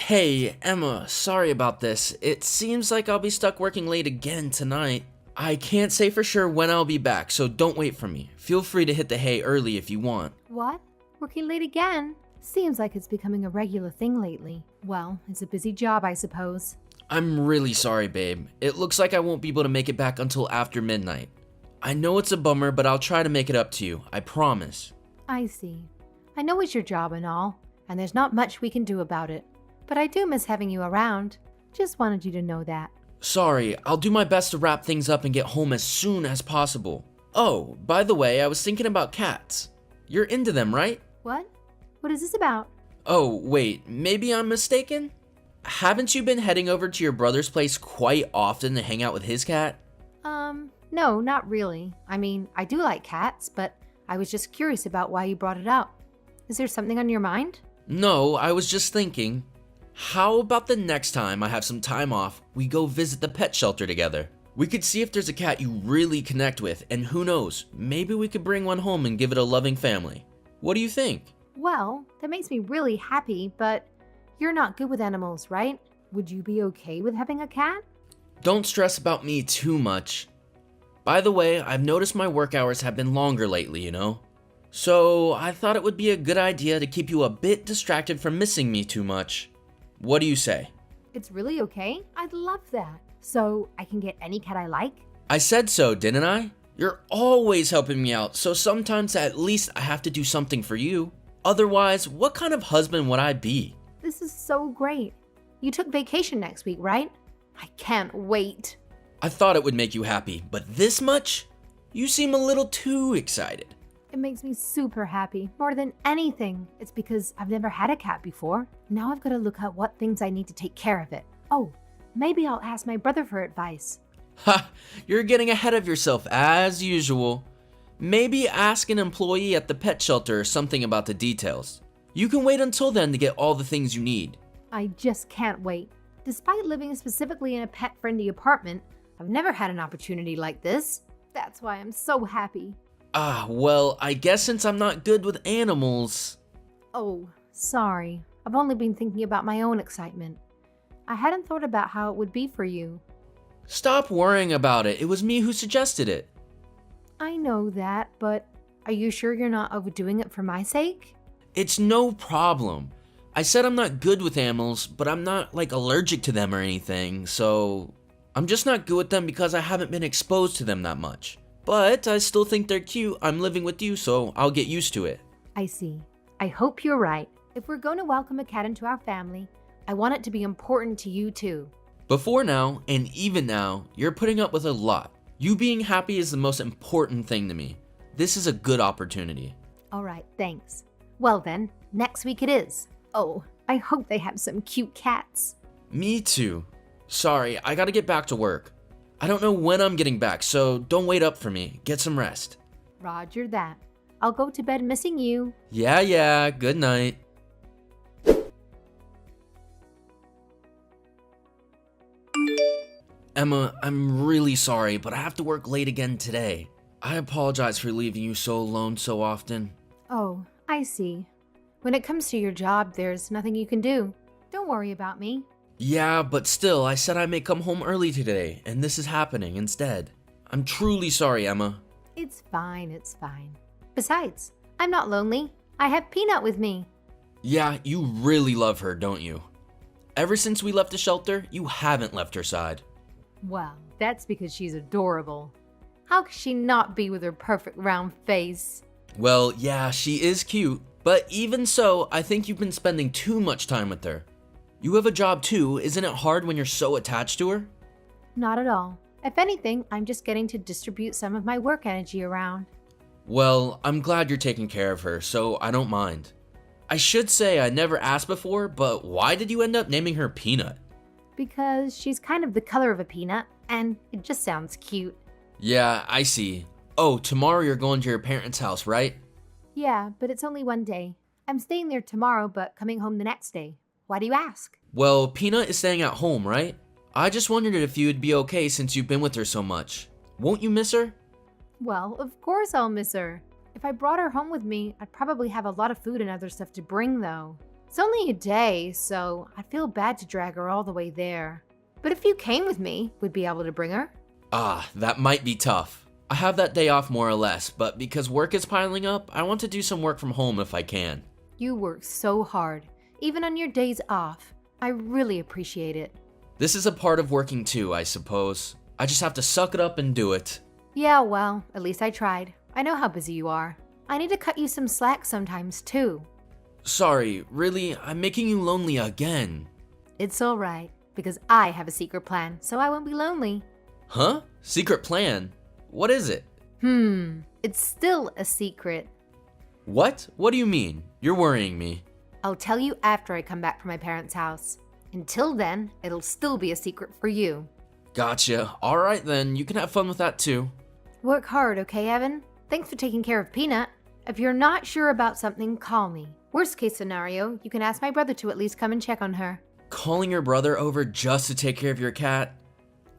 Hey, Emma, sorry about this. It seems like I'll be stuck working late again tonight. I can't say for sure when I'll be back, so don't wait for me. Feel free to hit the hay early if you want. What? Working late again? Seems like it's becoming a regular thing lately. Well, it's a busy job, I suppose. I'm really sorry, babe. It looks like I won't be able to make it back until after midnight. I know it's a bummer, but I'll try to make it up to you. I promise. I see. I know it's your job and all, and there's not much we can do about it. But I do miss having you around. Just wanted you to know that. Sorry, I'll do my best to wrap things up and get home as soon as possible. Oh, by the way, I was thinking about cats. You're into them, right? What? What is this about? Oh, wait, maybe I'm mistaken? Haven't you been heading over to your brother's place quite often to hang out with his cat? No, not really. I mean, I do like cats, but I was just curious about why you brought it up. Is there something on your mind? No, I was just thinking. How about the next time I have some time off, we go visit the pet shelter together? We could see if there's a cat you really connect with, and who knows, maybe we could bring one home and give it a loving family. What do you think? Well, that makes me really happy, but you're not good with animals, right? Would you be okay with having a cat? Don't stress about me too much. By the way, I've noticed my work hours have been longer lately, you know? So I thought it would be a good idea to keep you a bit distracted from missing me too much. What do you say? It's really okay. I'd love that. So I can get any cat I like? I said so, didn't I? You're always helping me out, so sometimes at least I have to do something for you. Otherwise, what kind of husband would I be? This is so great. You took vacation next week, right? I can't wait. I thought it would make you happy, but this much? You seem a little too excited. It makes me super happy, more than anything. It's because I've never had a cat before. Now I've got to look at what things I need to take care of it. Oh, maybe I'll ask my brother for advice. Ha! You're getting ahead of yourself as usual. Maybe ask an employee at the pet shelter something about the details. You can wait until then to get all the things you need. I just can't wait. Despite living specifically in a pet-friendly apartment, I've never had an opportunity like this. That's why I'm so happy. Well, I guess since I'm not good with animals... Oh, sorry. I've only been thinking about my own excitement. I hadn't thought about how it would be for you. Stop worrying about it. It was me who suggested it. I know that, but are you sure you're not overdoing it for my sake? It's no problem. I said I'm not good with animals, but I'm not like allergic to them or anything, so... I'm just not good with them because I haven't been exposed to them that much. But I still think they're cute. I'm living with you, so I'll get used to it. I see. I hope you're right. If we're going to welcome a cat into our family, I want it to be important to you too. Before now, and even now, you're putting up with a lot. You being happy is the most important thing to me. This is a good opportunity. All right, thanks. Well then, next week it is. Oh, I hope they have some cute cats. Me too. Sorry, I gotta get back to work. I don't know when I'm getting back, so don't wait up for me. Get some rest. Roger that. I'll go to bed missing you. Yeah, good night. Emma, I'm really sorry, but I have to work late again today. I apologize for leaving you so alone so often. Oh, I see. When it comes to your job, there's nothing you can do. Don't worry about me. Yeah, but still, I said I may come home early today, and this is happening instead. I'm truly sorry, Emma. It's fine, it's fine. Besides, I'm not lonely. I have Peanut with me. Yeah, you really love her, don't you? Ever since we left the shelter, you haven't left her side. Well, that's because she's adorable. How could she not be with her perfect round face? Well, yeah, she is cute, but even so, I think you've been spending too much time with her. You have a job too, isn't it hard when you're so attached to her? Not at all. If anything, I'm just getting to distribute some of my work energy around. Well, I'm glad you're taking care of her, so I don't mind. I should say I never asked before, but why did you end up naming her Peanut? Because she's kind of the color of a peanut, and it just sounds cute. Yeah, I see. Oh, tomorrow you're going to your parents' house, right? Yeah, but it's only one day. I'm staying there tomorrow, but coming home the next day. Why do you ask? Well, Peanut is staying at home, right? I just wondered if you'd be okay since you've been with her so much. Won't you miss her? Well, of course I'll miss her. If I brought her home with me, I'd probably have a lot of food and other stuff to bring, though. It's only a day, so I'd feel bad to drag her all the way there. But if you came with me, we'd be able to bring her. Ah, that might be tough. I have that day off more or less, but because work is piling up, I want to do some work from home if I can. You work so hard, even on your days off. I really appreciate it. This is a part of working too, I suppose. I just have to suck it up and do it. Yeah, well, at least I tried. I know how busy you are. I need to cut you some slack sometimes, too. Sorry, really, I'm making you lonely again. It's alright, because I have a secret plan, so I won't be lonely. Huh? Secret plan? What is it? It's still a secret. What? What do you mean? You're worrying me. I'll tell you after I come back from my parents' house. Until then, it'll still be a secret for you. Gotcha. Alright then, you can have fun with that too. Work hard, okay, Evan? Thanks for taking care of Peanut. If you're not sure about something, call me. Worst case scenario, you can ask my brother to at least come and check on her. Calling your brother over just to take care of your cat?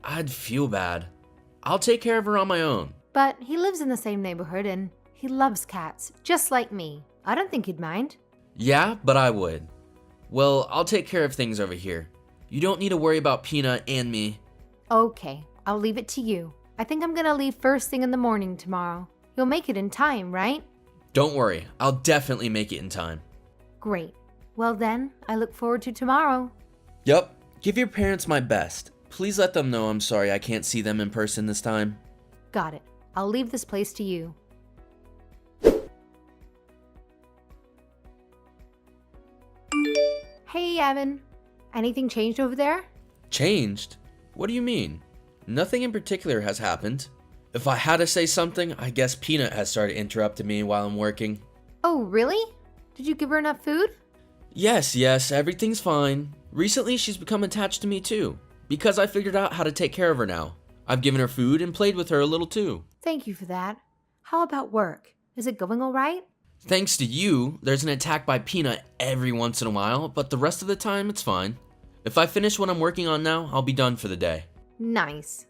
I'd feel bad. I'll take care of her on my own. But he lives in the same neighborhood and he loves cats, just like me. I don't think he'd mind. Yeah, but I would. Well, I'll take care of things over here. You don't need to worry about Peanut and me. Okay, I'll leave it to you. I think I'm gonna leave first thing in the morning tomorrow. You'll make it in time, right? Don't worry, I'll definitely make it in time. Great. Well then, I look forward to tomorrow. Yup, give your parents my best. Please let them know I'm sorry I can't see them in person this time. Got it. I'll leave this place to you. Hey, Evan. Anything changed over there? Changed? What do you mean? Nothing in particular has happened. If I had to say something, I guess Peanut has started interrupting me while I'm working. Oh, really? Did you give her enough food? Yes, everything's fine. Recently, she's become attached to me too, because I figured out how to take care of her now. I've given her food and played with her a little too. Thank you for that. How about work? Is it going all right? Thanks to you, there's an attack by Peanut every once in a while, but the rest of the time, it's fine. If I finish what I'm working on now, I'll be done for the day. Nice.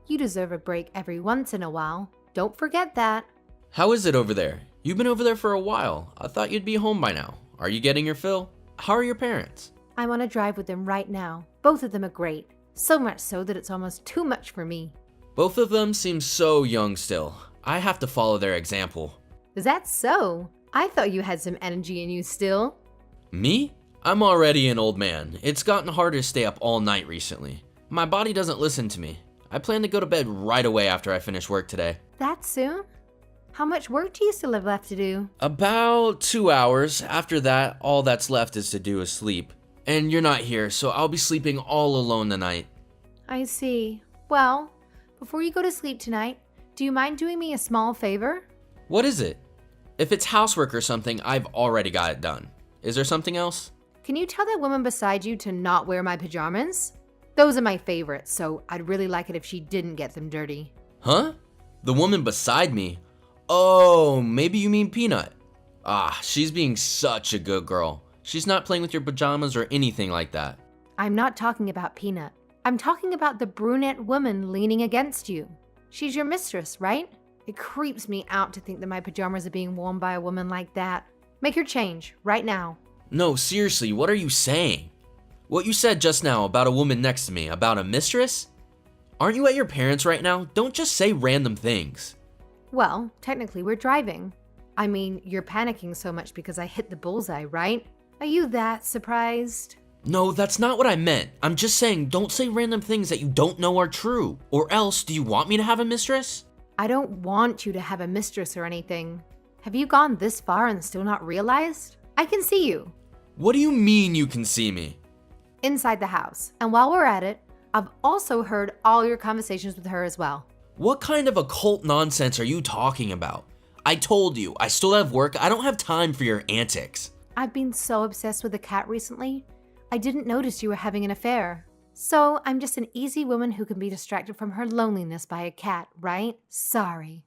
You deserve a break every once in a while. Don't forget that. How is it over there? You've been over there for a while. I thought you'd be home by now. Are you getting your fill? How are your parents? I'm on a drive with them right now. Both of them are great. So much so that it's almost too much for me. Both of them seem so young still. I have to follow their example. Is that so? I thought you had some energy in you still. Me? I'm already an old man. It's gotten harder to stay up all night recently. My body doesn't listen to me. I plan to go to bed right away after I finish work today. That soon? How much work do you still have left to do? About 2 hours. After that, all that's left is to do is sleep. And you're not here, so I'll be sleeping all alone tonight. I see. Well, before you go to sleep tonight, do you mind doing me a small favor? What is it? If it's housework or something, I've already got it done. Is there something else? Can you tell that woman beside you to not wear my pajamas? Those are my favorites, so I'd really like it if she didn't get them dirty. Huh? The woman beside me? Oh, maybe you mean Peanut. Ah, she's being such a good girl. She's not playing with your pajamas or anything like that. I'm not talking about Peanut. I'm talking about the brunette woman leaning against you. She's your mistress, right? It creeps me out to think that my pajamas are being worn by a woman like that. Make her change, right now. No, seriously, what are you saying? What you said just now about a woman next to me, about a mistress? Aren't you at your parents' right now? Don't just say random things. Well, technically we're driving. I mean, you're panicking so much because I hit the bullseye, right? Are you that surprised? No, that's not what I meant. I'm just saying don't say random things that you don't know are true. Or else, do you want me to have a mistress? I don't want you to have a mistress or anything. Have you gone this far and still not realized? I can see you. What do you mean you can see me? Inside the house. And while we're at it, I've also heard all your conversations with her as well. What kind of occult nonsense are you talking about? I told you, I still have work. I don't have time for your antics. I've been so obsessed with the cat recently, I didn't notice you were having an affair. So I'm just an easy woman who can be distracted from her loneliness by a cat, right? Sorry.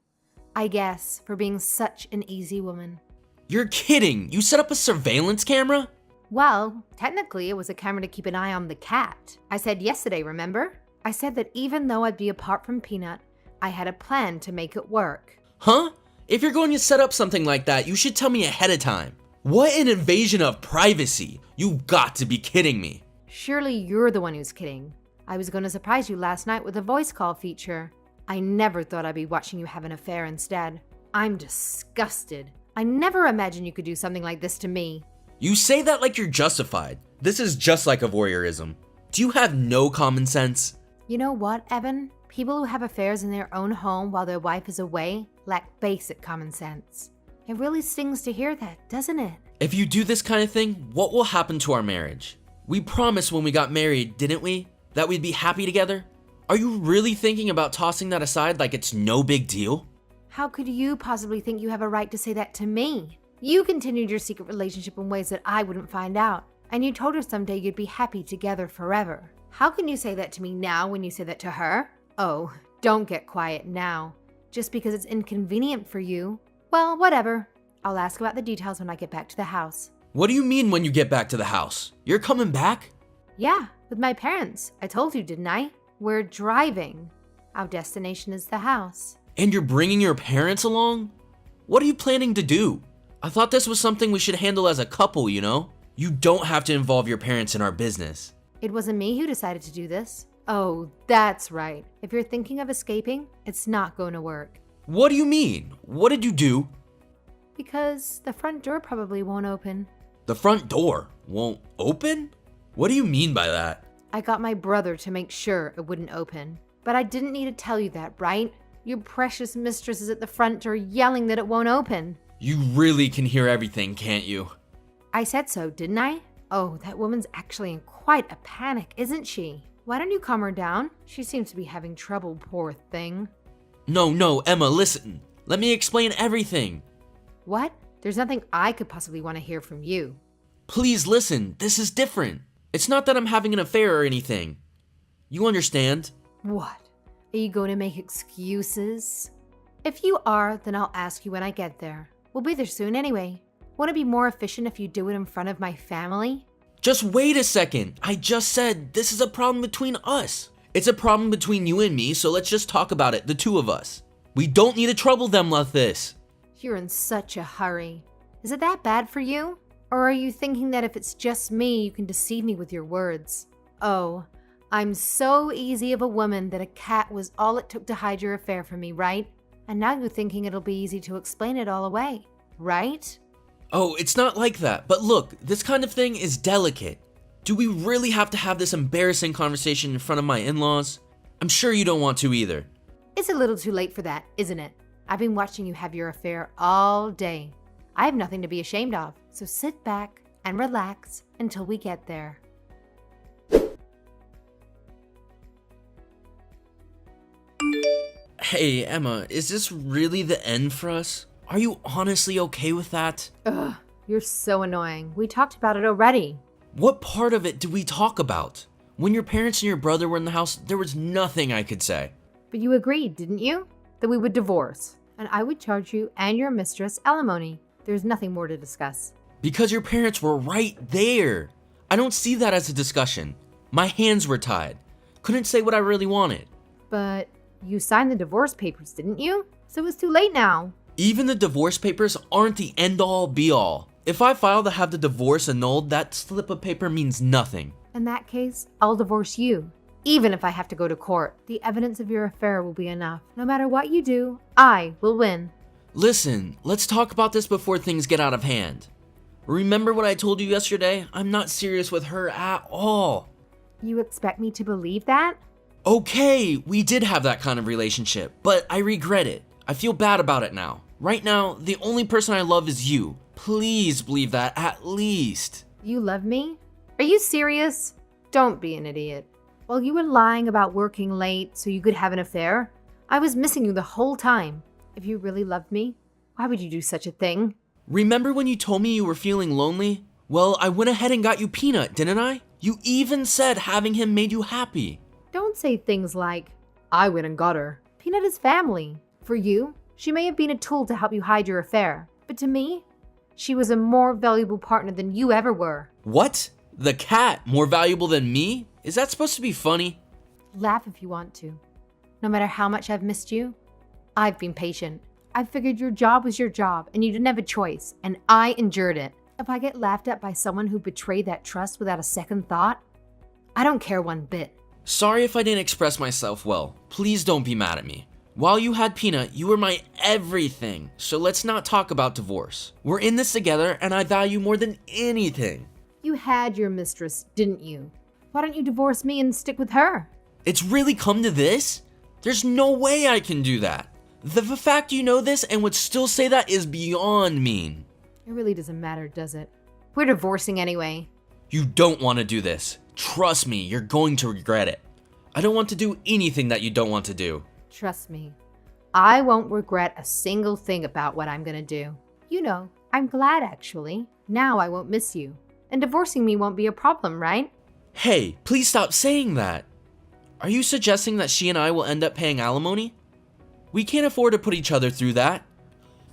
I guess, for being such an easy woman. You're kidding! You set up a surveillance camera? Well, technically it was a camera to keep an eye on the cat. I said yesterday, remember? I said that even though I'd be apart from Peanut, I had a plan to make it work. Huh? If you're going to set up something like that, you should tell me ahead of time. What an invasion of privacy! You've got to be kidding me. Surely you're the one who's kidding. I was going to surprise you last night with a voice call feature. I never thought I'd be watching you have an affair instead. I'm disgusted. I never imagined you could do something like this to me. You say that like you're justified. This is just like a voyeurism. Do you have no common sense? You know what, Evan? People who have affairs in their own home while their wife is away lack basic common sense. It really stings to hear that, doesn't it? If you do this kind of thing, what will happen to our marriage? We promised when we got married, didn't we? That we'd be happy together? Are you really thinking about tossing that aside like it's no big deal? How could you possibly think you have a right to say that to me? You continued your secret relationship in ways that I wouldn't find out, and you told her someday you'd be happy together forever. How can you say that to me now when you say that to her? Oh, don't get quiet now. Just because it's inconvenient for you. Well, whatever. I'll ask about the details when I get back to the house. What do you mean when you get back to the house? You're coming back? Yeah, with my parents. I told you, didn't I? We're driving. Our destination is the house. And you're bringing your parents along? What are you planning to do? I thought this was something we should handle as a couple, you know? You don't have to involve your parents in our business. It wasn't me who decided to do this. Oh, that's right. If you're thinking of escaping, it's not going to work. What do you mean? What did you do? Because the front door probably won't open. The front door won't open? What do you mean by that? I got my brother to make sure it wouldn't open. But I didn't need to tell you that, right? Your precious mistress is at the front door yelling that it won't open. You really can hear everything, can't you? I said so, didn't I? Oh, that woman's actually in quite a panic, isn't she? Why don't you calm her down? She seems to be having trouble, poor thing. No, Emma, listen. Let me explain everything. What? There's nothing I could possibly want to hear from you. Please listen, this is different. It's not that I'm having an affair or anything. You understand? What? Are you going to make excuses? If you are, then I'll ask you when I get there. We'll be there soon anyway. Won't it be more efficient if you do it in front of my family? Just wait a second. I just said this is a problem between us. It's a problem between you and me, so let's just talk about it, the two of us. We don't need to trouble them like this. You're in such a hurry. Is it that bad for you? Or are you thinking that if it's just me, you can deceive me with your words? Oh, I'm so easy of a woman that a cat was all it took to hide your affair from me, right? And now you're thinking it'll be easy to explain it all away, right? Oh, it's not like that. But look, this kind of thing is delicate. Do we really have to have this embarrassing conversation in front of my in-laws? I'm sure you don't want to either. It's a little too late for that, isn't it? I've been watching you have your affair all day. I have nothing to be ashamed of, so sit back and relax until we get there. Hey, Emma, is this really the end for us? Are you honestly okay with that? Ugh, you're so annoying. We talked about it already. What part of it did we talk about? When your parents and your brother were in the house, there was nothing I could say. But you agreed, didn't you? That we would divorce, and I would charge you and your mistress alimony. There's nothing more to discuss. Because your parents were right there. I don't see that as a discussion. My hands were tied. Couldn't say what I really wanted. But you signed the divorce papers, didn't you? So it's too late now. Even the divorce papers aren't the end-all be-all. If I file to have the divorce annulled, that slip of paper means nothing. In that case, I'll divorce you. Even if I have to go to court, the evidence of your affair will be enough. No matter what you do, I will win. Listen, let's talk about this before things get out of hand. Remember what I told you yesterday? I'm not serious with her at all. You expect me to believe that? Okay, we did have that kind of relationship, but I regret it. I feel bad about it now. Right now, the only person I love is you. Please believe that at least. You love me? Are you serious? Don't be an idiot. While you were lying about working late so you could have an affair, I was missing you the whole time. If you really loved me, why would you do such a thing? Remember when you told me you were feeling lonely? Well, I went ahead and got you Peanut, didn't I? You even said having him made you happy. Don't say things like, I went and got her. Peanut is family. For you, she may have been a tool to help you hide your affair. But to me, she was a more valuable partner than you ever were. What? The cat more valuable than me? Is that supposed to be funny? Laugh if you want to. No matter how much I've missed you, I've been patient. I figured your job was your job and you didn't have a choice, and I endured it. if I get laughed at by someone who betrayed that trust without a second thought? I don't care one bit. Sorry if I didn't express myself well. Please don't be mad at me. While you had Peanut, you were my everything, so let's not talk about divorce. We're in this together and I value more than anything. You had your mistress, didn't you? Why don't you divorce me and stick with her? It's really come to this? There's no way I can do that. The fact you know this and would still say that is beyond mean. It really doesn't matter, does it? We're divorcing anyway. You don't want to do this. Trust me, you're going to regret it. I don't want to do anything that you don't want to do. Trust me, I won't regret a single thing about what I'm gonna do. You know, I'm glad actually. Now I won't miss you. And divorcing me won't be a problem, right? Hey, please stop saying that. Are you suggesting that she and I will end up paying alimony? We can't afford to put each other through that.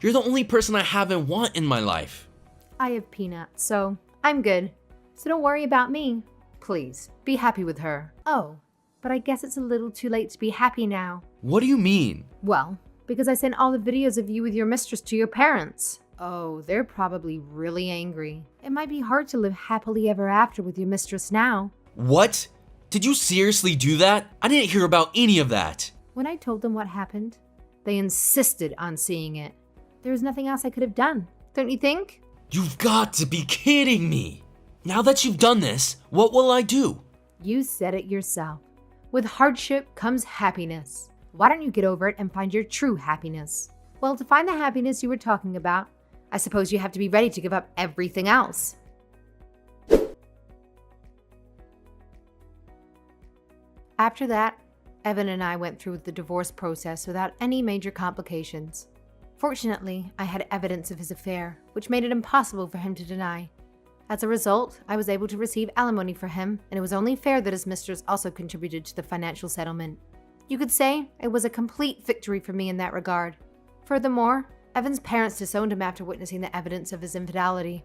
You're the only person I have and want in my life. I have Peanut, so I'm good. So don't worry about me. Please, be happy with her. Oh, but I guess it's a little too late to be happy now. What do you mean? Well, because I sent all the videos of you with your mistress to your parents. Oh, they're probably really angry. It might be hard to live happily ever after with your mistress now. What? Did you seriously do that? I didn't hear about any of that. When I told them what happened, they insisted on seeing it. There was nothing else I could have done, don't you think? You've got to be kidding me. Now that you've done this, what will I do? You said it yourself. With hardship comes happiness. Why don't you get over it and find your true happiness? Well, to find the happiness you were talking about, I suppose you have to be ready to give up everything else. After that, Evan and I went through the divorce process without any major complications. Fortunately, I had evidence of his affair, which made it impossible for him to deny. As a result, I was able to receive alimony for him, and it was only fair that his mistress also contributed to the financial settlement. You could say it was a complete victory for me in that regard. Furthermore, Evan's parents disowned him after witnessing the evidence of his infidelity.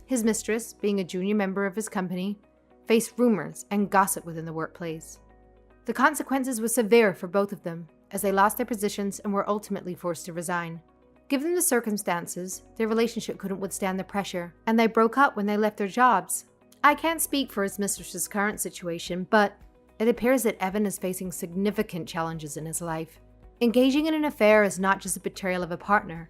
His mistress, being a junior member of his company, faced rumors and gossip within the workplace. The consequences were severe for both of them, as they lost their positions and were ultimately forced to resign. Given the circumstances, their relationship couldn't withstand the pressure, and they broke up when they left their jobs. I can't speak for his mistress's current situation, but it appears that Evan is facing significant challenges in his life. Engaging in an affair is not just a betrayal of a partner.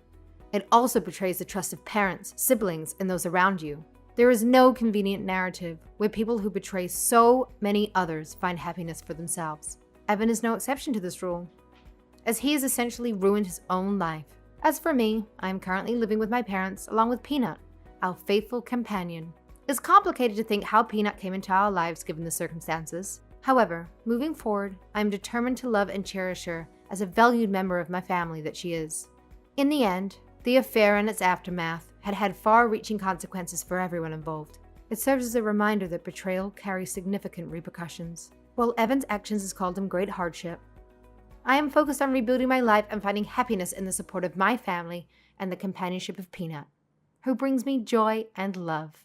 It also betrays the trust of parents, siblings, and those around you. There is no convenient narrative where people who betray so many others find happiness for themselves. Evan is no exception to this rule, as he has essentially ruined his own life. As for me, I am currently living with my parents along with Peanut, our faithful companion. It's complicated to think how Peanut came into our lives given the circumstances. However, moving forward, I am determined to love and cherish her as a valued member of my family that she is. In the end, the affair and its aftermath had had far-reaching consequences for everyone involved. It serves as a reminder that betrayal carries significant repercussions. While Evan's actions has caused him great hardship, I am focused on rebuilding my life and finding happiness in the support of my family and the companionship of Peanut, who brings me joy and love.